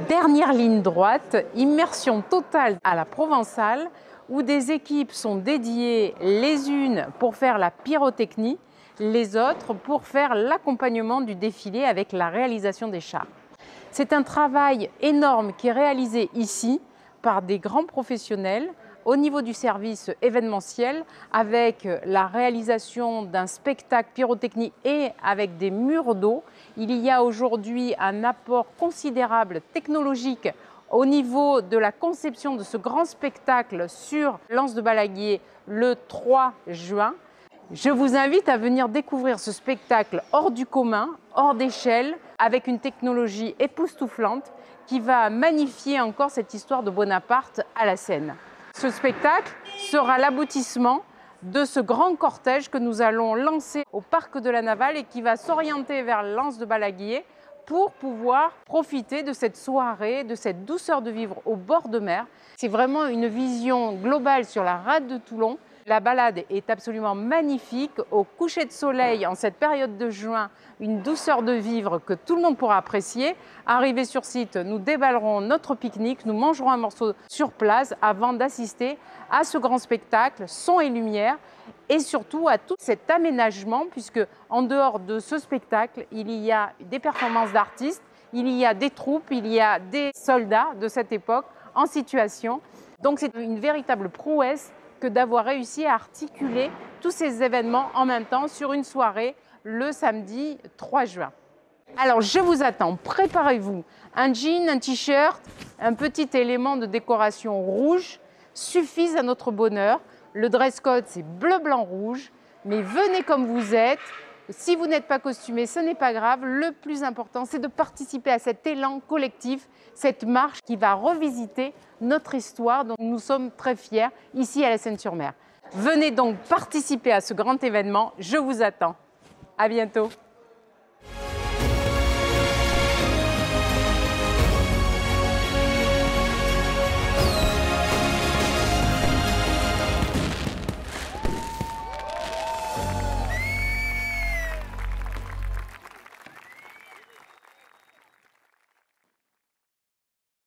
Dernière ligne droite, immersion totale à la Provençale, où des équipes sont dédiées les unes pour faire la pyrotechnie, les autres pour faire l'accompagnement du défilé avec la réalisation des chars. C'est un travail énorme qui est réalisé ici par des grands professionnels au niveau du service événementiel avec la réalisation d'un spectacle pyrotechnique et avec des murs d'eau. Il y a aujourd'hui un apport considérable technologique au niveau de la conception de ce grand spectacle sur l'Anse de Balaguier le 3 juin. Je vous invite à venir découvrir ce spectacle hors du commun, hors d'échelle, avec une technologie époustouflante qui va magnifier encore cette histoire de Bonaparte à la scène. Ce spectacle sera l'aboutissement de ce grand cortège que nous allons lancer au Parc de la Navale et qui va s'orienter vers l'Anse de Balaguier pour pouvoir profiter de cette soirée, de cette douceur de vivre au bord de mer. C'est vraiment une vision globale sur la rade de Toulon. La balade est absolument magnifique, au coucher de soleil en cette période de juin, une douceur de vivre que tout le monde pourra apprécier. Arrivé sur site, nous déballerons notre pique-nique, nous mangerons un morceau sur place avant d'assister à ce grand spectacle, son et lumière, et surtout à tout cet aménagement, puisque en dehors de ce spectacle, il y a des performances d'artistes, il y a des troupes, il y a des soldats de cette époque en situation. Donc c'est une véritable prouesse que d'avoir réussi à articuler tous ces événements en même temps sur une soirée le samedi 3 juin. Alors je vous attends, préparez-vous un jean, un t-shirt, un petit élément de décoration rouge suffisent à notre bonheur. Le dress code c'est bleu, blanc, rouge, mais venez comme vous êtes. Si vous n'êtes pas costumé, ce n'est pas grave. Le plus important, c'est de participer à cet élan collectif, cette marche qui va revisiter notre histoire dont nous sommes très fiers ici à la Seine-sur-Mer. Venez donc participer à ce grand événement. Je vous attends. À bientôt.